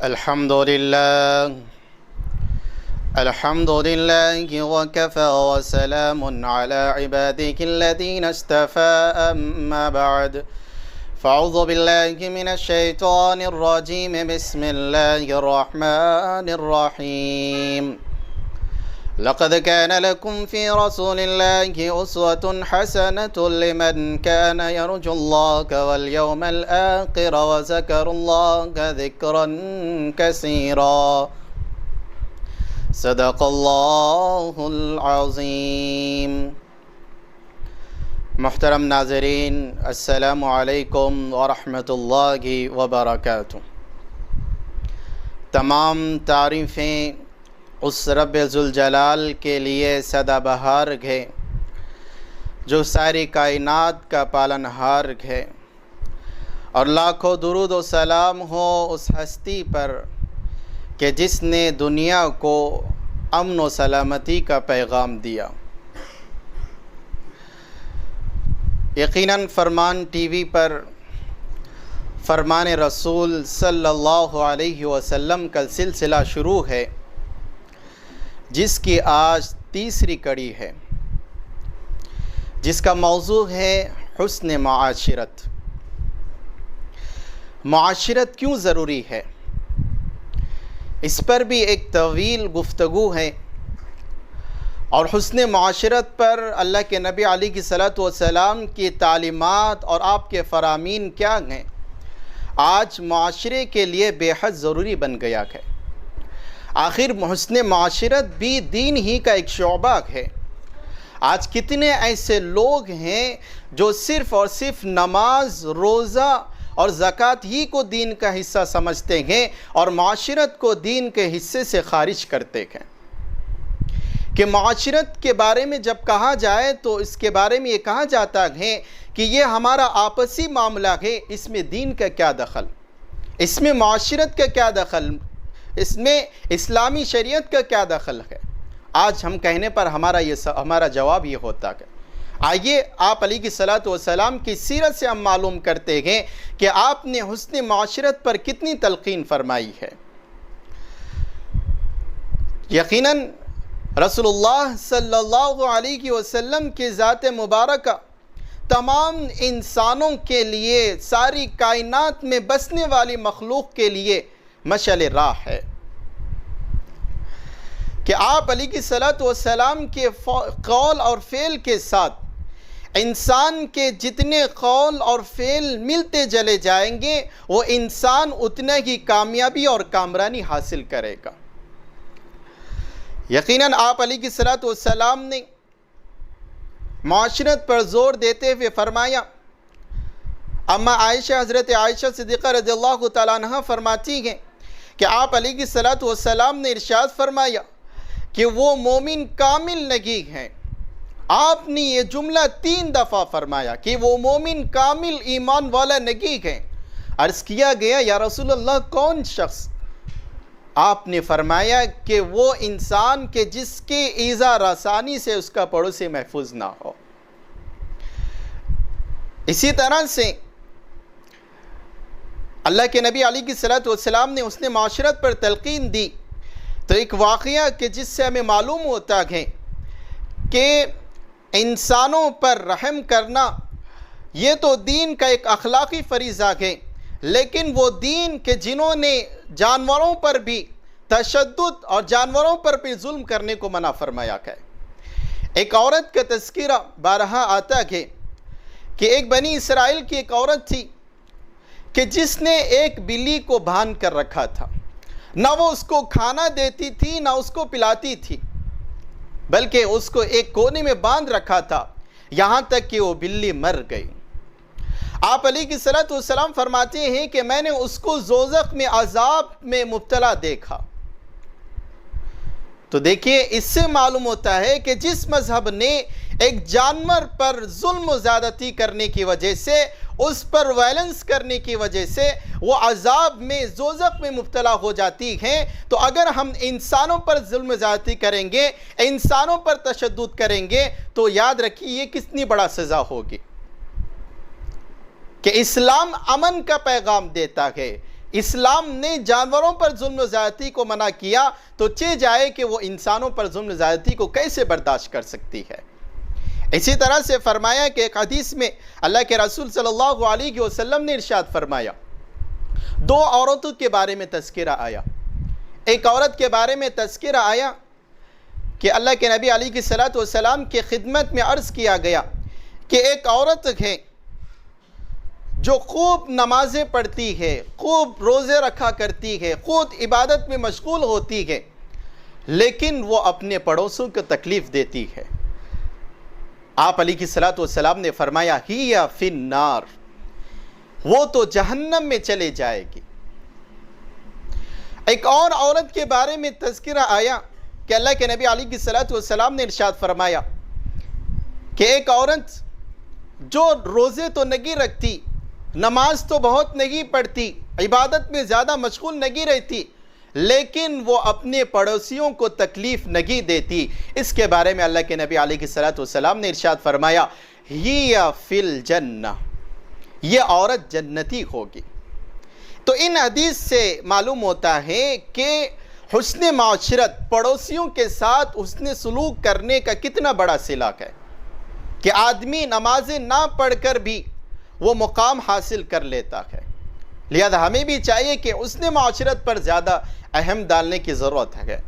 الحمد لله وكفى وسلام على عباده الذين اصطفى أما بعد فأعوذ بالله من الشيطان الرجيم بسم الله الرحمن الرحيم لقد كان لكم في رسول الله أسوة حسنة لمن كان يرجو الله واليوم الآخر وذكر الله ذكرا كثيرا صدق اللہ العظیم۔ محترم ناظرین، السلام علیکم ورحمۃ اللہ وبرکاتہ۔ تمام تعریفیں اس رب ذوالجلال کے لیے سدا بہار ہے جو ساری کائنات کا پالنہار ہے، اور لاکھوں درود و سلام ہو اس ہستی پر کہ جس نے دنیا کو امن و سلامتی کا پیغام دیا۔ یقیناً فرمان ٹی وی پر فرمان رسول صلی اللہ علیہ وسلم کا سلسلہ شروع ہے، جس کی آج تیسری کڑی ہے، جس کا موضوع ہے حسن معاشرت۔ معاشرت کیوں ضروری ہے، اس پر بھی ایک طویل گفتگو ہے، اور حسن معاشرت پر اللہ کے نبی علیہ الصلوۃ والسلام کی تعلیمات اور آپ کے فرامین کیا ہیں، آج معاشرے کے لیے بے حد ضروری بن گیا ہے۔ آخر حسن معاشرت بھی دین ہی کا ایک شعبہ ہے۔ آج کتنے ایسے لوگ ہیں جو صرف اور صرف نماز، روزہ اور زکوٰۃ ہی کو دین کا حصہ سمجھتے ہیں، اور معاشرت کو دین کے حصے سے خارج کرتے ہیں۔ کہ معاشرت کے بارے میں جب کہا جائے تو اس کے بارے میں یہ کہا جاتا ہے کہ یہ ہمارا آپسی معاملہ ہے، اس میں دین کا کیا دخل، اس میں معاشرت کا کیا دخل، اس میں اسلامی شریعت کا کیا دخل ہے۔ آج ہم کہنے پر ہمارا جواب یہ ہوتا ہے۔ آئیے آپ علیہ الصلوۃ والسلام کی سیرت سے ہم معلوم کرتے ہیں کہ آپ نے حسن معاشرت پر کتنی تلقین فرمائی ہے۔ یقیناً رسول اللہ صلی اللہ علیہ وسلم کی ذات مبارکہ تمام انسانوں کے لیے، ساری کائنات میں بسنے والی مخلوق کے لیے مشعل راہ ہے، کہ آپ علیہ الصلوۃ والسلام کے قول اور فعل کے ساتھ انسان کے جتنے قول اور فعل ملتے چلے جائیں گے، وہ انسان اتنا ہی کامیابی اور کامرانی حاصل کرے گا۔ یقیناً آپ علیہ الصلوۃ والسلام نے معاشرت پر زور دیتے ہوئے فرمایا، اما عائشہ، حضرت عائشہ صدیقہ رضی اللہ تعالیٰ عنہ فرماتی ہیں کہ آپ علیہ الصلوۃ والسلام نے ارشاد فرمایا کہ وہ مومن کامل نہیں ہیں۔ آپ نے یہ جملہ 3 دفعہ فرمایا کہ وہ مومن کامل ایمان والا نہیں ہے۔ عرض کیا گیا، یا رسول اللہ کون شخص؟ آپ نے فرمایا کہ وہ انسان کے جس کے ایذا رسانی سے اس کا پڑوسی محفوظ نہ ہو۔ اسی طرح سے اللہ کے نبی علیہ الصلوۃ والسلام نے حسن معاشرت پر تلقین دی، تو ایک واقعہ کہ جس سے ہمیں معلوم ہوتا ہے کہ انسانوں پر رحم کرنا یہ تو دین کا ایک اخلاقی فریضہ ہے، لیکن وہ دین کہ جنہوں نے جانوروں پر بھی تشدد اور جانوروں پر بھی ظلم کرنے کو منع فرمایا ہے۔ ایک عورت کا تذکرہ بارہا آتا ہے کہ ایک بنی اسرائیل کی ایک عورت تھی کہ جس نے ایک بلی کو باندھ کر رکھا تھا، نہ وہ اس کو کھانا دیتی تھی نہ اس کو پلاتی تھی، بلکہ اس کو ایک کونے میں باندھ رکھا تھا، یہاں تک کہ وہ بلی مر گئی۔ آپ علیہ الصلوۃ والسلام فرماتے ہیں کہ میں نے اس کو دوزخ میں عذاب میں مبتلا دیکھا۔ تو دیکھیے، اس سے معلوم ہوتا ہے کہ جس مذہب نے ایک جانور پر ظلم و زیادتی کرنے کی وجہ سے، اس پر وائلنس کرنے کی وجہ سے وہ عذاب میں، دوزخ میں مبتلا ہو جاتی ہیں، تو اگر ہم انسانوں پر ظلم و زیادتی کریں گے، انسانوں پر تشدد کریں گے، تو یاد رکھیے یہ کتنی بڑا سزا ہوگی۔ کہ اسلام امن کا پیغام دیتا ہے، اسلام نے جانوروں پر ظلم و زیادتی کو منع کیا تو چہ جائے کہ وہ انسانوں پر ظلم و زیادتی کو کیسے برداشت کر سکتی ہے۔ اسی طرح سے فرمایا کہ ایک حدیث میں اللہ کے رسول صلی اللہ علیہ وسلم نے ارشاد فرمایا، دو عورتوں کے بارے میں تذکرہ آیا۔ ایک عورت کے بارے میں تذکرہ آیا کہ اللہ کے نبی علیہ السلام کی خدمت میں عرض کیا گیا کہ ایک عورت ہے جو خوب نمازیں پڑھتی ہے، خوب روزے رکھا کرتی ہے، خود عبادت میں مشغول ہوتی ہے، لیکن وہ اپنے پڑوسوں کو تکلیف دیتی ہے۔ آپ علیہ السلام نے فرمایا ہی فی النار، وہ تو جہنم میں چلے جائے گی۔ ایک اور عورت کے بارے میں تذکرہ آیا کہ اللہ کے نبی علیہ السلام نے ارشاد فرمایا کہ ایک عورت جو روزے تو نہیں رکھتی، نماز تو بہت نہیں پڑھتی، عبادت میں زیادہ مشغول نہیں رہتی، لیکن وہ اپنے پڑوسیوں کو تکلیف نہیں دیتی، اس کے بارے میں اللہ کے نبی علیہ السلام نے ارشاد فرمایا ہی فی الجنہ، یہ عورت جنتی ہوگی۔ تو ان حدیث سے معلوم ہوتا ہے کہ حسن معاشرت، پڑوسیوں کے ساتھ حسن سلوک کرنے کا کتنا بڑا سلاک ہے کہ آدمی نمازیں نہ پڑھ کر بھی وہ مقام حاصل کر لیتا ہے۔ لہذا ہمیں بھی چاہیے کہ حسن معاشرت پر زیادہ اہم ڈالنے کی ضرورت ہے۔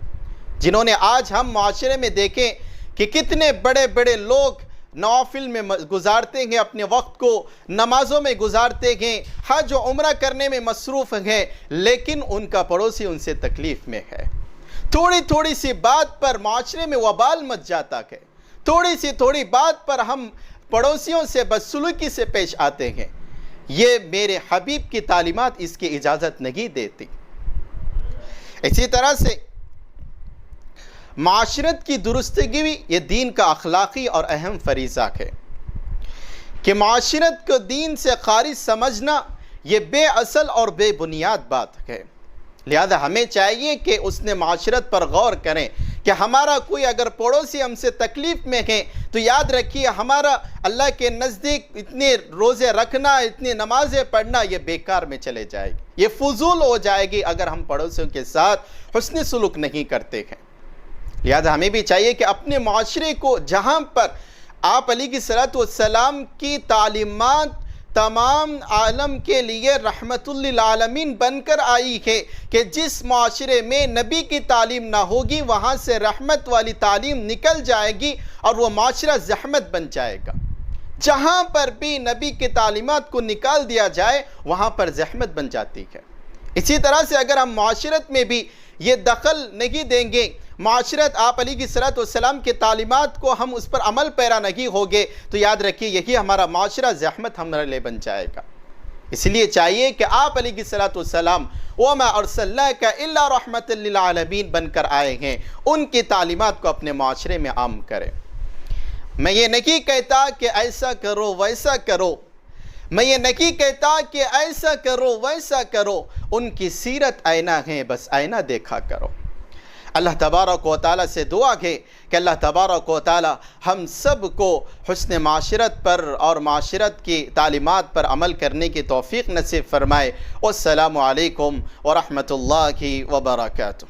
جنہوں نے آج ہم معاشرے میں دیکھیں کہ کتنے بڑے بڑے لوگ نوافل میں گزارتے ہیں، اپنے وقت کو نمازوں میں گزارتے ہیں، حج و عمرہ کرنے میں مصروف ہیں، لیکن ان کا پڑوسی ان سے تکلیف میں ہے۔ تھوڑی سی بات پر معاشرے میں وبال مچ جاتا ہے، تھوڑی بات پر ہم پڑوسیوں سے بدسلوکی سے پیش آتے ہیں۔ یہ میرے حبیب کی تعلیمات اس کی اجازت نہیں دیتی۔ اسی طرح سے معاشرت کی درستگی بھی یہ دین کا اخلاقی اور اہم فریضہ ہے کہ معاشرت کو دین سے خارج سمجھنا یہ بے اصل اور بے بنیاد بات ہے۔ لہذا ہمیں چاہیے کہ اس نے معاشرت پر غور کریں کہ ہمارا کوئی اگر پڑوسی ہم سے تکلیف میں ہے تو یاد رکھیے ہمارا اللہ کے نزدیک اتنے روزے رکھنا، اتنی نمازیں پڑھنا یہ بیکار میں چلے جائے گی، یہ فضول ہو جائے گی اگر ہم پڑوسیوں کے ساتھ حسن سلوک نہیں کرتے ہیں۔ لہذا ہمیں بھی چاہیے کہ اپنے معاشرے کو جہاں پر آپ علیہ السلام کی تعلیمات تمام عالم کے لیے رحمت للعالمین بن کر آئی ہے کہ جس معاشرے میں نبی کی تعلیم نہ ہوگی وہاں سے رحمت والی تعلیم نکل جائے گی اور وہ معاشرہ زحمت بن جائے گا۔ جہاں پر بھی نبی کی تعلیمات کو نکال دیا جائے وہاں پر زحمت بن جاتی ہے۔ اسی طرح سے اگر ہم معاشرت میں بھی یہ دخل نہیں دیں گے، معاشرت آپ علیہ السلام کی تعلیمات کو ہم اس پر عمل پیرا نہیں ہوگے تو یاد رکھیے یہی ہمارا معاشرہ زحمت ہمارے لئے بن جائے گا۔ اس لیے چاہیے کہ آپ علیہ السلام وَمَا أَرْسَلْنَاكَ إِلَّا رَحْمَةً لِلْعَالَمِينَ بن کر آئے ہیں، ان کی تعلیمات کو اپنے معاشرے میں عام کریں۔ میں یہ نہیں کہتا کہ ایسا کرو ویسا کرو، میں یہ نہیں کہتا کہ ایسا کرو ویسا کرو، ان کی سیرت آئینہ ہے، بس آئینہ دیکھا کرو۔ اللہ تبارک و تعالیٰ سے دعا ہے کہ اللہ تبارک و تعالیٰ ہم سب کو حسن معاشرت پر اور معاشرت کی تعلیمات پر عمل کرنے کی توفیق نصیب فرمائے۔ والسلام علیکم ورحمۃ اللہ وبرکاتہ۔